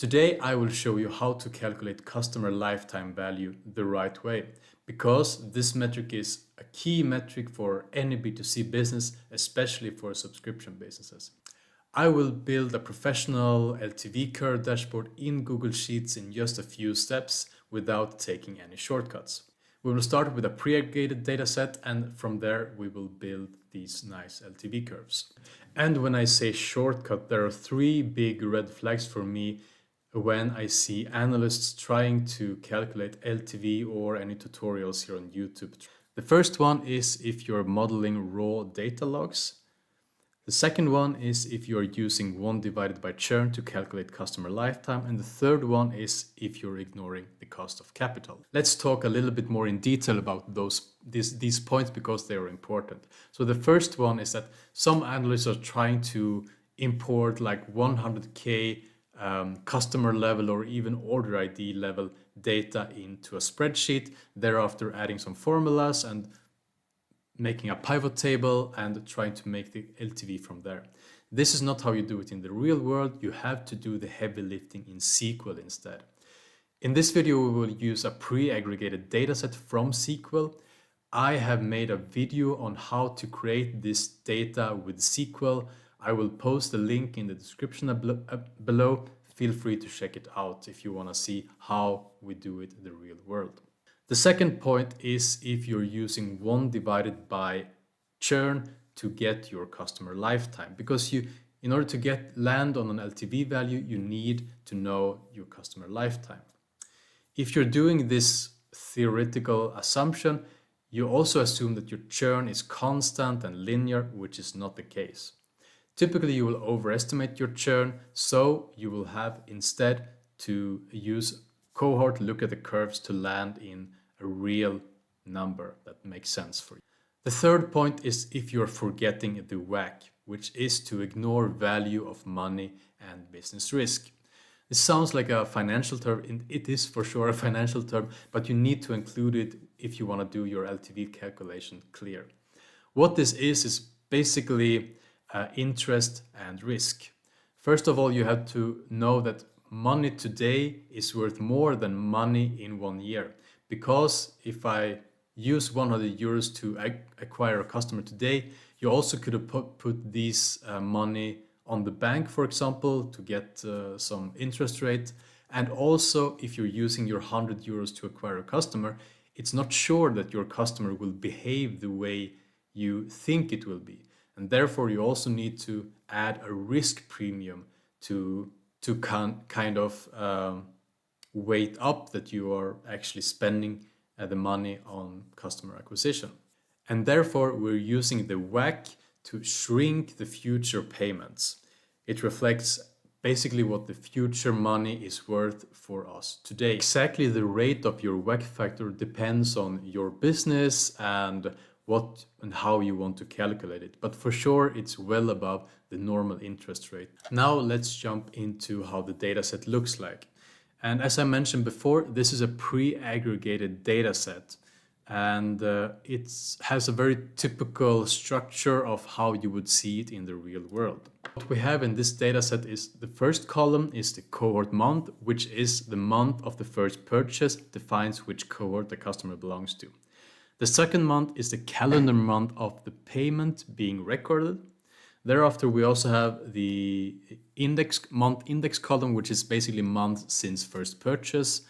Today I will show you how to calculate customer lifetime value the right way, because this metric is a key metric for any B2C business, especially for subscription businesses. I will build a professional LTV curve dashboard in Google Sheets in just a few steps without taking any shortcuts. We will start with a pre-aggregated dataset, and from there we will build these nice LTV curves. And when I say shortcut, there are three big red flags for me when I see analysts trying to calculate LTV or any tutorials here on YouTube. The first one is if you're modeling raw data logs. The second one is if you're using 1 divided by churn to calculate customer lifetime. And the third one is if you're ignoring the cost of capital. Let's talk a little bit more in detail about these points because they are important. So the first one is that some analysts are trying to import like 100K customer level or even order ID level data into a spreadsheet, thereafter adding some formulas and making a pivot table and trying to make the LTV from there. This is not how you do it in the real world. You have to do the heavy lifting in SQL instead. In this video, we will use a pre-aggregated dataset from SQL. I have made a video on how to create this data with SQL. I will post a link in the description below. Feel free to check it out if you want to see how we do it in the real world. The second point is if you're using 1 divided by churn to get your customer lifetime, because in order to land on an LTV value, you need to know your customer lifetime. If you're doing this theoretical assumption, you also assume that your churn is constant and linear, which is not the case. Typically, you will overestimate your churn, so you will have instead to use Cohort, look at the curves to land in a real number that makes sense for you. The third point is if you're forgetting the WACC, which is to ignore value of money and business risk. This sounds like a financial term, and it is for sure a financial term, but you need to include it if you want to do your LTV calculation clear. What this is basically interest and risk. First of all, you have to know that money today is worth more than money in 1 year. Because if I use 100 euros to acquire a customer today, you also could have put this money on the bank, for example, to get some interest rate. And also, if you're using your 100 euros to acquire a customer, it's not sure that your customer will behave the way you think it will be. And therefore, you also need to add a risk premium to kind of weight up that you are actually spending the money on customer acquisition. And therefore, we're using the WACC to shrink the future payments. It reflects basically what the future money is worth for us today. Exactly the rate of your WACC factor depends on your business and what and how you want to calculate it. But for sure, it's well above the normal interest rate. Now let's jump into how the dataset looks like. And as I mentioned before, this is a pre-aggregated dataset, and it has a very typical structure of how you would see it in the real world. What we have in this dataset is the first column is the cohort month, which is the month of the first purchase, defines which cohort the customer belongs to. The second month is the calendar month of the payment being recorded. Thereafter, we also have the month index column, which is basically months since first purchase.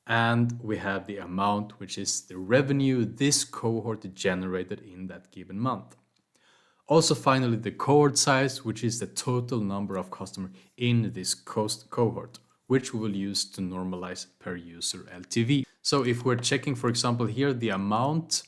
And we have the amount, which is the revenue this cohort generated in that given month. Also, finally, the cohort size, which is the total number of customers in this cohort, which we will use to normalize per user LTV. So if we're checking, for example, here, the amount,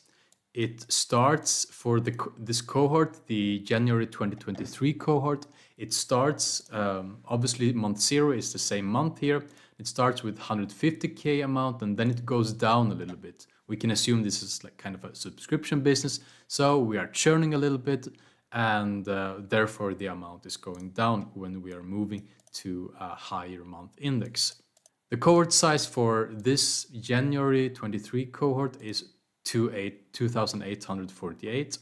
it starts for this cohort, the January 2023 cohort. It starts, obviously month 0 is the same month here. It starts with 150K amount and then it goes down a little bit. We can assume this is like kind of a subscription business. So we are churning a little bit and therefore the amount is going down when we are moving to a higher month index. The cohort size for this January 23 cohort is 2,848.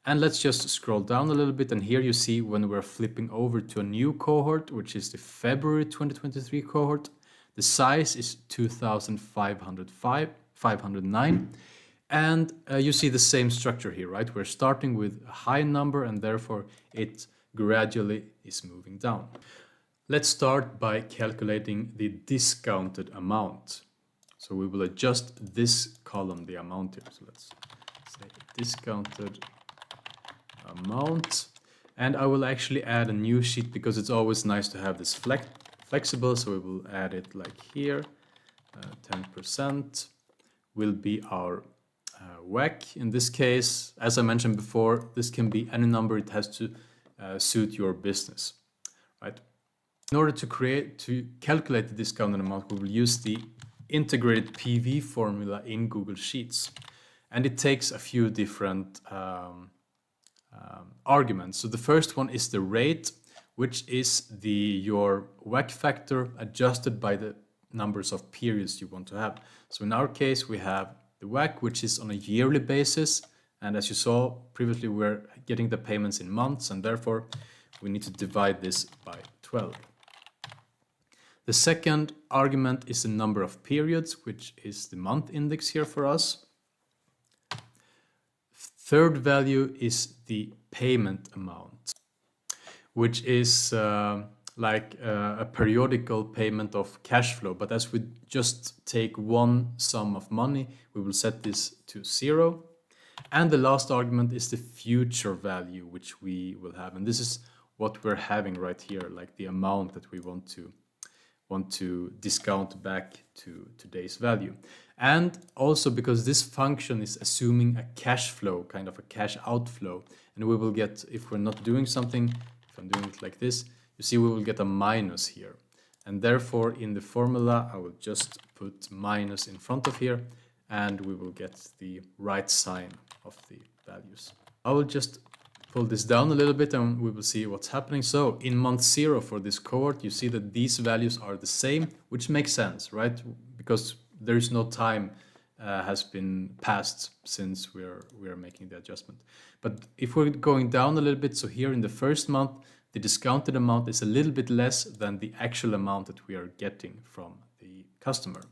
And let's just scroll down a little bit, and here you see when we're flipping over to a new cohort, which is the February 2023 cohort, the size is 2,509. And you see the same structure here, right? We're starting with a high number and therefore it gradually is moving down. Let's start by calculating the discounted amount. So we will adjust this column, the amount here. So let's say discounted amount. And I will actually add a new sheet because it's always nice to have this flexible. So we will add it like here. 10% will be our WACC. In this case, as I mentioned before, this can be any number. It has to suit your business, right? In order to calculate the discounted amount, we will use the integrated PV formula in Google Sheets. And it takes a few different arguments. So the first one is the rate, which is your WACC factor adjusted by the numbers of periods you want to have. So in our case, we have the WACC, which is on a yearly basis. And as you saw previously, we're getting the payments in months, and therefore we need to divide this by 12. The second argument is the number of periods, which is the month index here for us. Third value is the payment amount, which is like a periodical payment of cash flow. But as we just take one sum of money, we will set this to 0. And the last argument is the future value, which we will have. And this is what we're having right here, like the amount that we want to discount back to today's value. And also because this function is assuming a cash flow, kind of a cash outflow, and we will get, if we're not doing something, if I'm doing it like this, you see we will get a minus here. And therefore in the formula, I will just put minus in front of here, and we will get the right sign of the values. I will just pull this down a little bit and we will see what's happening. So in month 0 for this cohort, you see that these values are the same, which makes sense, right? Because there is no time has been passed since we are making the adjustment. But if we're going down a little bit, so here in the first month, the discounted amount is a little bit less than the actual amount that we are getting from the customer.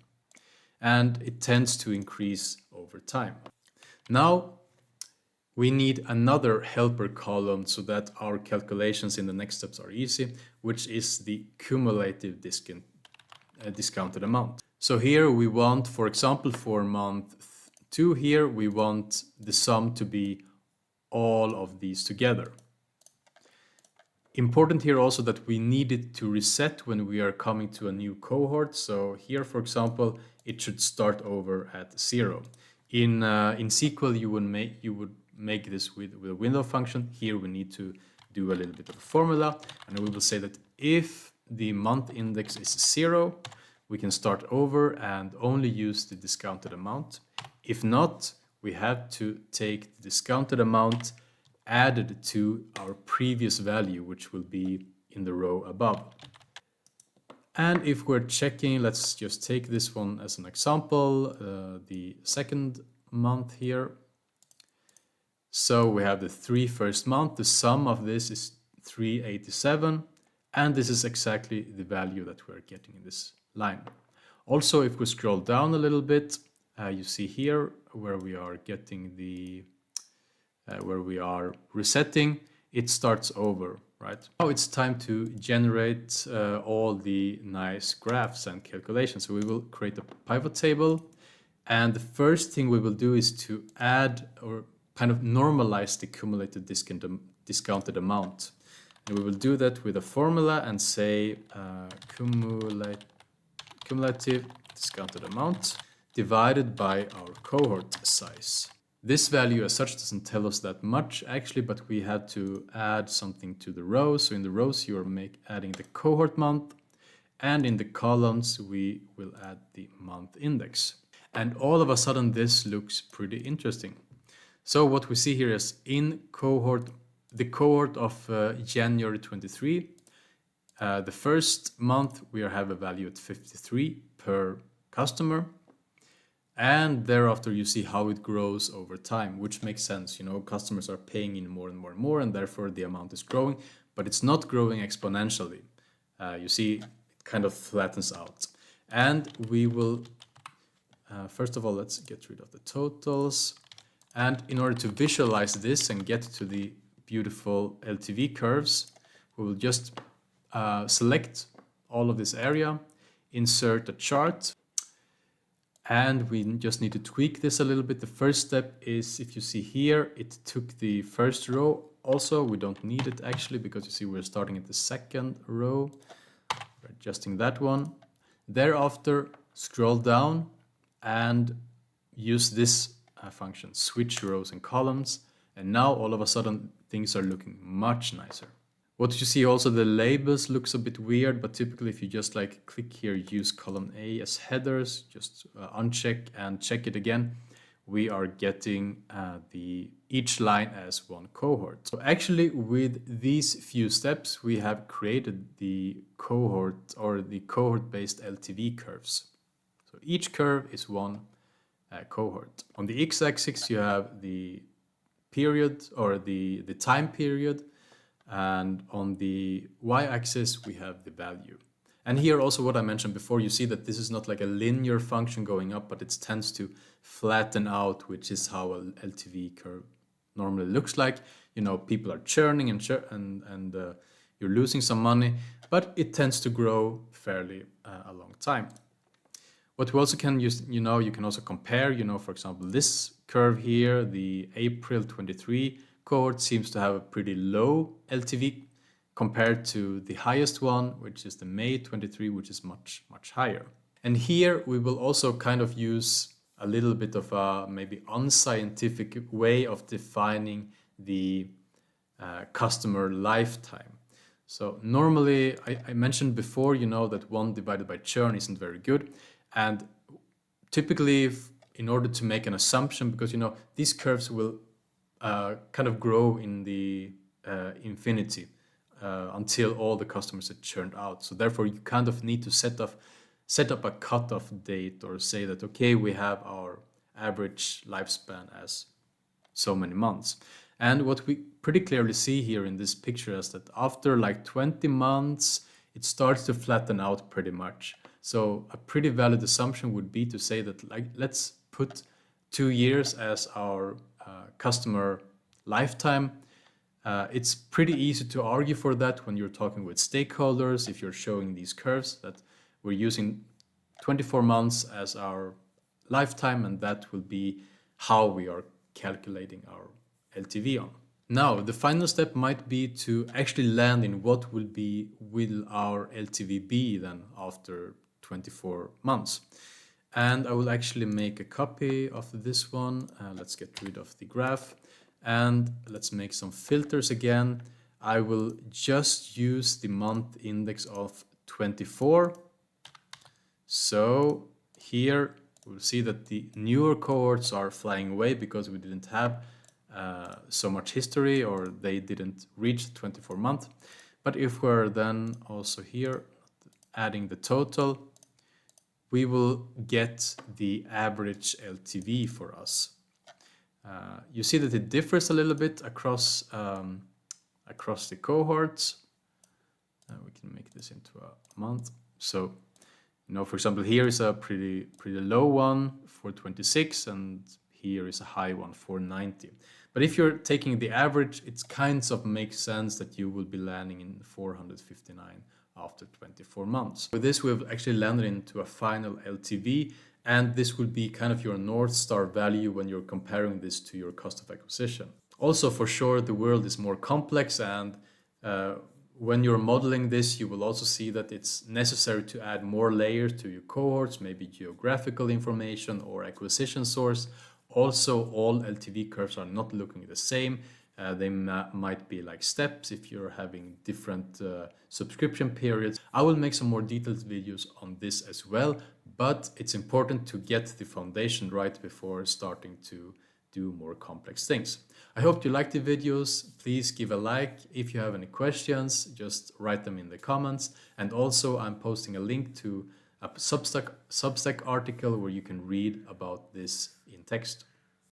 And it tends to increase over time. Now, we need another helper column so that our calculations in the next steps are easy, which is the cumulative discounted amount. So here we want, for example, for month 2 here, we want the sum to be all of these together. Important here also that we need it to reset when we are coming to a new cohort. So here, for example, it should start over at 0. In SQL, you would make this with a window function. Here we need to do a little bit of a formula, and we will say that if the month index is 0, we can start over and only use the discounted amount. If not, we have to take the discounted amount added to our previous value, which will be in the row above. And if we're checking, let's just take this one as an example, the second month here. So we have the 3 first month, the sum of this is 387, and this is exactly the value that we're getting in this line. Also, if we scroll down a little bit, you see here where we are getting the, where we are resetting, it starts over, right? Now it's time to generate all the nice graphs and calculations. So we will create a pivot table, and the first thing we will do is to add or kind of normalize the cumulative discounted amount. And we will do that with a formula and say cumulative discounted amount divided by our cohort size. This value as such doesn't tell us that much actually, but we had to add something to the rows. So in the rows you are adding the cohort month, and in the columns we will add the month index. And all of a sudden this looks pretty interesting. So what we see here is in the cohort of January 23, the first month we have a value at 53 per customer. And thereafter, you see how it grows over time, which makes sense. You know, customers are paying in more and more and more, and therefore the amount is growing, but it's not growing exponentially. You see, it kind of flattens out. And we will, first of all, let's get rid of the totals. And in order to visualize this and get to the beautiful LTV curves, we will just select all of this area, insert a chart, and we just need to tweak this a little bit. The first step is, if you see here, it took the first row. Also, we don't need it actually, because you see we're starting at the second row. We're adjusting that one. Thereafter, scroll down and use this function, switch rows and columns. And now all of a sudden, things are looking much nicer. What you see also, the labels looks a bit weird, but typically if you just like click here, use column A as headers, just uncheck and check it again, we are getting each line as one cohort. So actually with these few steps, we have created the cohort or the cohort-based LTV curves. So each curve is one cohort. On the x-axis, you have the period or the time period. And on the y-axis, we have the value. And here also what I mentioned before, you see that this is not like a linear function going up, but it tends to flatten out, which is how a LTV curve normally looks like. You know, people are churning and you're losing some money, but it tends to grow fairly a long time. What we also can use, you know, you can also compare, you know, for example, this curve here, the April 23 cohort seems to have a pretty low LTV compared to the highest one, which is the May 23, which is much, much higher. And here we will also kind of use a little bit of a maybe unscientific way of defining the customer lifetime. So normally, I mentioned before, you know, that 1 divided by churn isn't very good. And typically, in order to make an assumption, because, you know, these curves will kind of grow in the infinity until all the customers are churned out. So therefore, you kind of need to set up a cutoff date, or say that, okay, we have our average lifespan as so many months. And what we pretty clearly see here in this picture is that after like 20 months, it starts to flatten out pretty much. So a pretty valid assumption would be to say that, like, let's put 2 years as our customer lifetime. It's pretty easy to argue for that when you're talking with stakeholders, if you're showing these curves, that we're using 24 months as our lifetime, and that will be how we are calculating our LTV on. Now, the final step might be to actually land in what will our LTV be then after 24 months. And I will actually make a copy of this one. Let's get rid of the graph and let's make some filters again. I will just use the month index of 24. So here we'll see that the newer cohorts are flying away because we didn't have so much history, or they didn't reach 24 months. But if we're then also here adding the total, we will get the average LTV for us. You see that it differs a little bit across the cohorts. We can make this into a month. So, you know, for example, here is a pretty low one for 26, and here is a high one for 90. But if you're taking the average, it kind of makes sense that you will be landing in 459 after 24 months. With this, we've actually landed into a final LTV, and this will be kind of your North Star value when you're comparing this to your cost of acquisition. Also, for sure, the world is more complex, and when you're modeling this, you will also see that it's necessary to add more layers to your cohorts, maybe geographical information or acquisition source. Also, all LTV curves are not looking the same. They might be like steps if you're having different subscription periods. I will make some more detailed videos on this as well, but it's important to get the foundation right before starting to do more complex things. I hope you liked the videos. Please give a like. If you have any questions, just write them in the comments. And also, I'm posting a link to a Substack article where you can read about this in text.